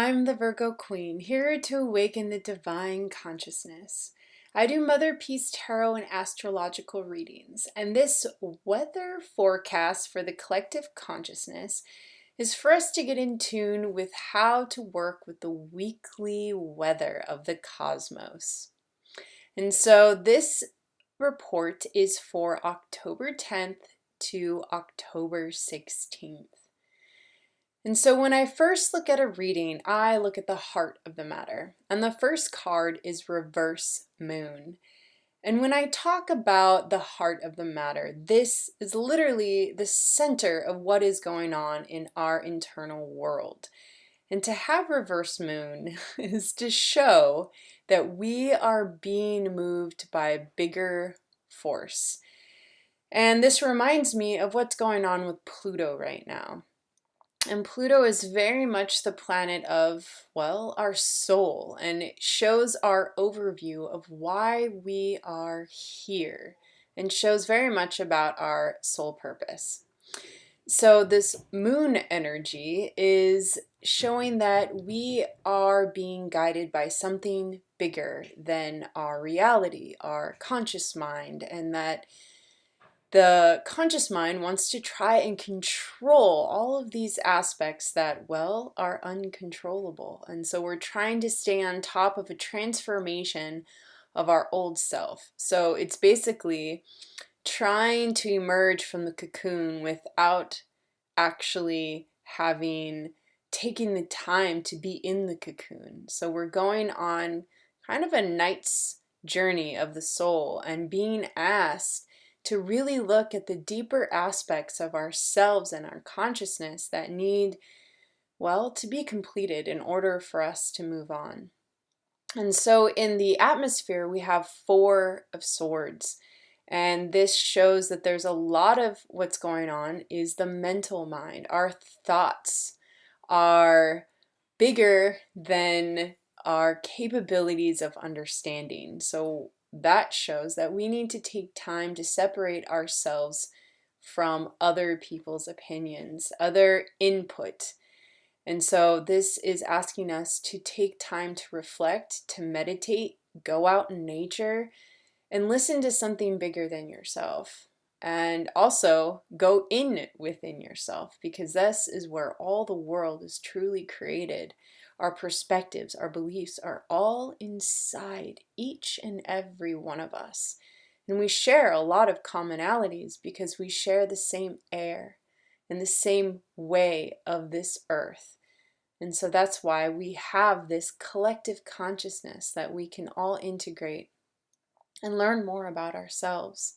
I'm the Virgo Queen, here to awaken the divine consciousness. I do Motherpeace tarot and astrological readings, and this weather forecast for the collective consciousness is for us to get in tune with how to work with the weekly weather of the cosmos. And so this report is for October 10th to October 16th. And so when I first look at a reading, I look at the heart of the matter. And the first card is Reverse Moon. And when I talk about the heart of the matter, this is literally the center of what is going on in our internal world. And to have Reverse Moon is to show that we are being moved by a bigger force. And this reminds me of what's going on with Pluto right now. And Pluto is very much the planet of, well, our soul, and it shows our overview of why we are here and shows very much about our soul purpose. So this moon energy is showing that we are being guided by something bigger than our reality, our conscious mind, and that the conscious mind wants to try and control all of these aspects that, well, are uncontrollable. And so we're trying to stay on top of a transformation of our old self. So it's basically trying to emerge from the cocoon without actually taking the time to be in the cocoon. So we're going on kind of a night's journey of the soul and being asked to really look at the deeper aspects of ourselves and our consciousness that need, well, to be completed in order for us to move on. And so in the atmosphere, we have Four of Swords. And this shows that there's a lot of what's going on is the mental mind. Our thoughts are bigger than our capabilities of understanding. So that shows that we need to take time to separate ourselves from other people's opinions, other input. And so this is asking us to take time to reflect, to meditate, go out in nature, and listen to something bigger than yourself. And also go in within yourself, because this is where all the world is truly created. Our perspectives, our beliefs are all inside each and every one of us. And we share a lot of commonalities because we share the same air and the same way of this earth. And so that's why we have this collective consciousness that we can all integrate and learn more about ourselves.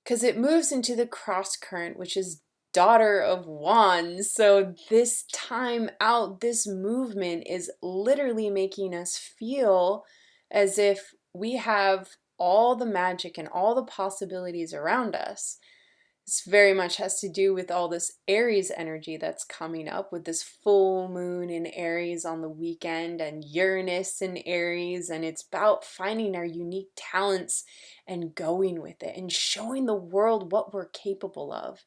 Because it moves into the cross current, which is Daughter of Wands. So this time out, this movement is literally making us feel as if we have all the magic and all the possibilities around us. This very much has to do with all this Aries energy that's coming up with this full moon in Aries on the weekend and Uranus in Aries. And it's about finding our unique talents and going with it and showing the world what we're capable of.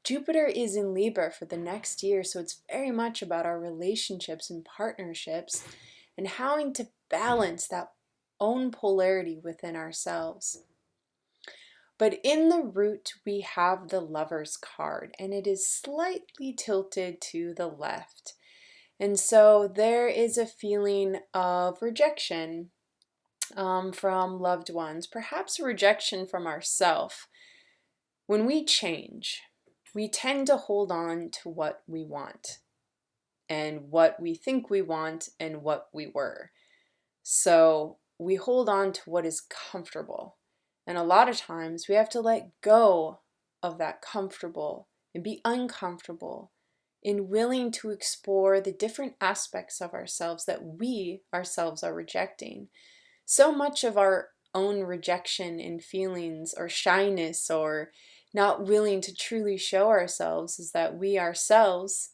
Jupiter is in Libra for the next year, so it's very much about our relationships and partnerships and how to balance that own polarity within ourselves. But in the root, we have the Lover's card, and it is slightly tilted to the left. And so there is a feeling of rejection from loved ones, perhaps a rejection from ourselves. When we change, we tend to hold on to what we want and what we think we want and what we were. So we hold on to what is comfortable. And a lot of times we have to let go of that comfortable and be uncomfortable and willing to explore the different aspects of ourselves that we ourselves are rejecting. So much of our own rejection and feelings or shyness or not willing to truly show ourselves is that we ourselves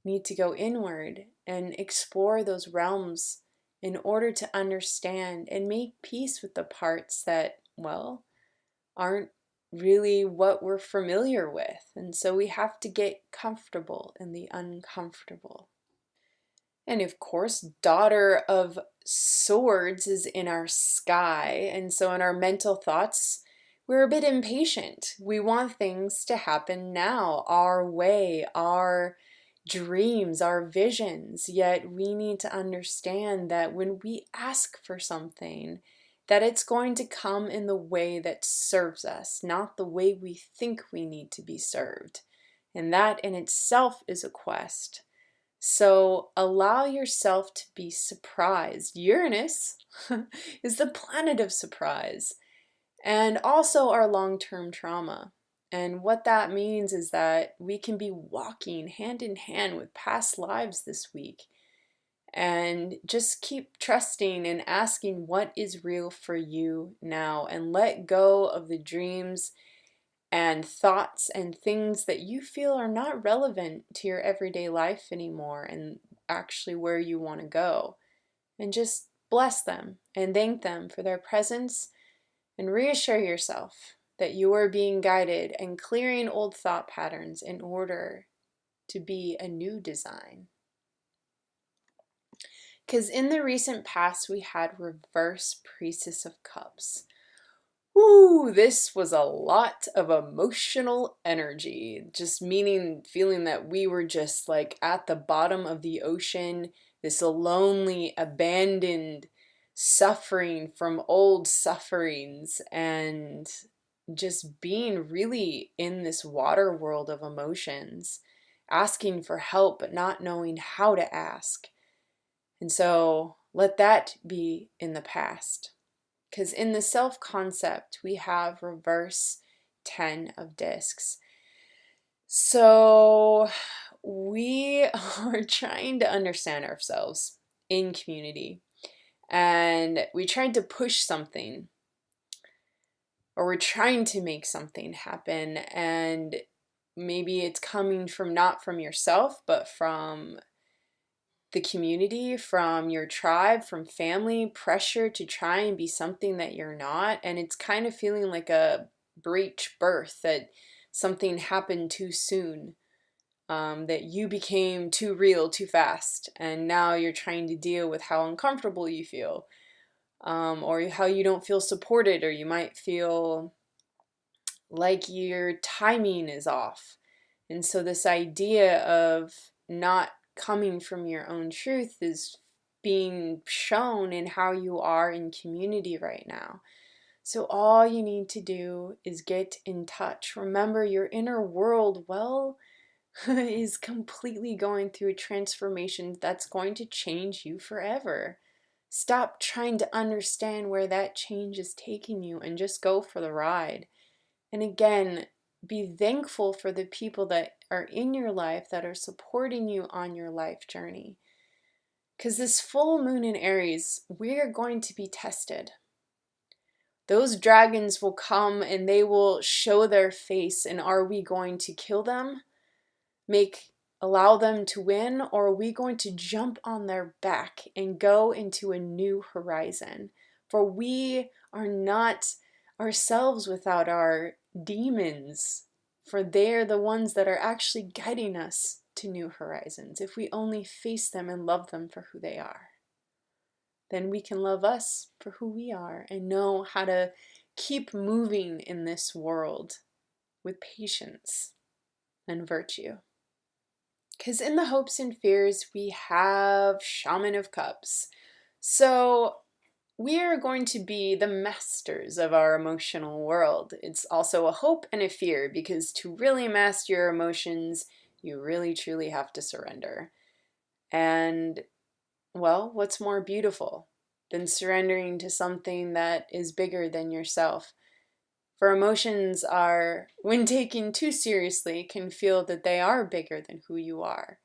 need to go inward and explore those realms in order to understand and make peace with the parts that, well, aren't really what we're familiar with. And so we have to get comfortable in the uncomfortable. And of course, Daughter of Swords is in our sky. And so in our mental thoughts, we're a bit impatient. We want things to happen now, our way, our dreams, our visions. Yet we need to understand that when we ask for something, that it's going to come in the way that serves us, not the way we think we need to be served. And that in itself is a quest. So allow yourself to be surprised. Uranus is the planet of surprise, and also our long-term trauma. And what that means is that we can be walking hand in hand with past lives this week. And just keep trusting and asking what is real for you now, and let go of the dreams and thoughts and things that you feel are not relevant to your everyday life anymore and actually where you want to go. And just bless them and thank them for their presence, and reassure yourself that you are being guided and clearing old thought patterns in order to be a new design. Because in the recent past, we had reverse Priestess of Cups. Ooh, this was a lot of emotional energy, just meaning feeling that we were just like at the bottom of the ocean, this lonely, abandoned, suffering from old sufferings, and just being really in this water world of emotions, asking for help but not knowing how to ask. And so let that be in the past. Because in the self-concept, we have reverse 10 of discs. So we are trying to understand ourselves in community. And we tried to push something, or we're trying to make something happen. And maybe it's coming from not from yourself, but from the community, from your tribe, from family, pressure to try and be something that you're not. And it's kind of feeling like a breech birth, that something happened too soon, that you became too real too fast. And now you're trying to deal with how uncomfortable you feel, or how you don't feel supported, or you might feel like your timing is off. And so this idea of not coming from your own truth is being shown in how you are in community right now. So all you need to do is get in touch. Remember, your inner world, is completely going through a transformation that's going to change you forever. Stop trying to understand where that change is taking you and just go for the ride. And again, be thankful for the people that are in your life that are supporting you on your life journey. Because this full moon in Aries, we are going to be tested. Those dragons will come and they will show their face, and are we going to kill them? Allow them to win, or are we going to jump on their back and go into a new horizon? For we are not ourselves without our demons, for they're the ones that are actually guiding us to new horizons. If we only face them and love them for who they are, then we can love us for who we are and know how to keep moving in this world with patience and virtue. Because in the hopes and fears, we have Shaman of Cups. So we are going to be the masters of our emotional world. It's also a hope and a fear, because to really master your emotions, you really truly have to surrender. And, well, what's more beautiful than surrendering to something that is bigger than yourself? For emotions are, when taken too seriously, can feel that they are bigger than who you are.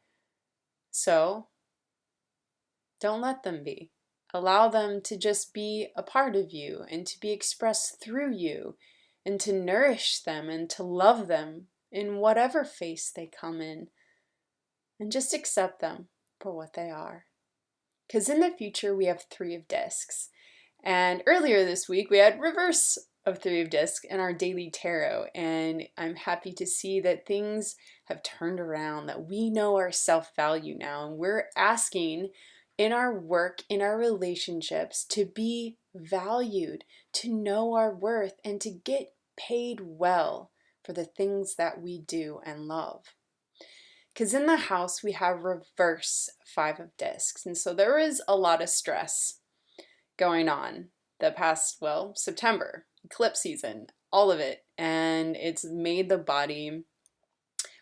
So, don't let them be. Allow them to just be a part of you and to be expressed through you, and to nourish them and to love them in whatever face they come in. And just accept them for what they are. Because in the future we have 3 of discs. And earlier this week we had reverse of Three of Discs in our daily tarot, and I'm happy to see that things have turned around, that we know our self-value now, and we're asking in our work, in our relationships, to be valued, to know our worth, and to get paid well for the things that we do and love. Because in the house we have reverse Five of Discs, and so there is a lot of stress going on the past, well, September, eclipse season, all of it, and it's made the body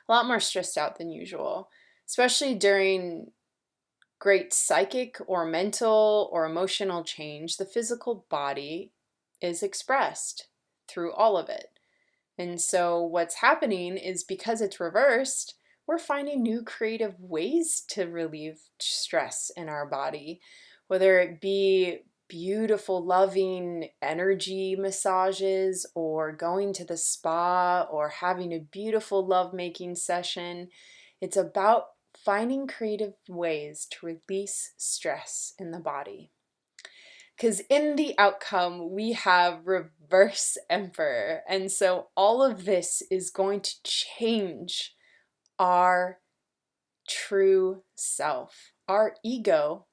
a lot more stressed out than usual, especially during great psychic or mental or emotional change. The physical body is expressed through all of it. And so what's happening is, because it's reversed, we're finding new creative ways to relieve stress in our body, whether it be beautiful, loving energy massages, or going to the spa, or having a beautiful lovemaking session. It's about finding creative ways to release stress in the body. Because in the outcome, we have reverse emperor. And so all of this is going to change our true self. Our ego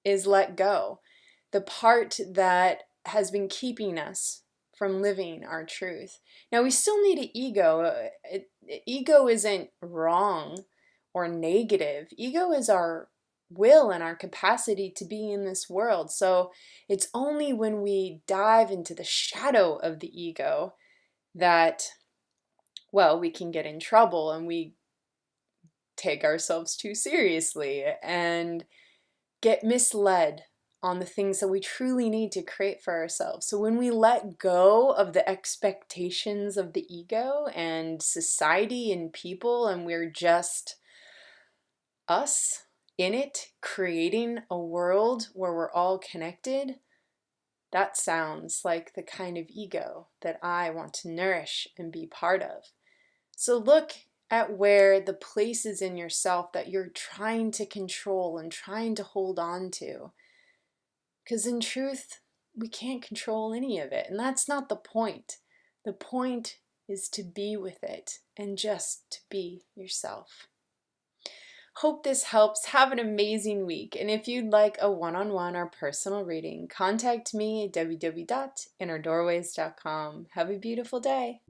is let go. The part that has been keeping us from living our truth. Now, we still need an ego. Ego isn't wrong or negative. Ego is our will and our capacity to be in this world. So it's only when we dive into the shadow of the ego that, well, we can get in trouble, and we take ourselves too seriously and get misled on the things that we truly need to create for ourselves. So when we let go of the expectations of the ego and society and people, and we're just us in it, creating a world where we're all connected, that sounds like the kind of ego that I want to nourish and be part of. So look at where the places in yourself that you're trying to control and trying to hold on to. Because in truth, we can't control any of it. And that's not the point. The point is to be with it and just to be yourself. Hope this helps. Have an amazing week. And if you'd like a one-on-one or personal reading, contact me at www.innerdoorways.com. Have a beautiful day.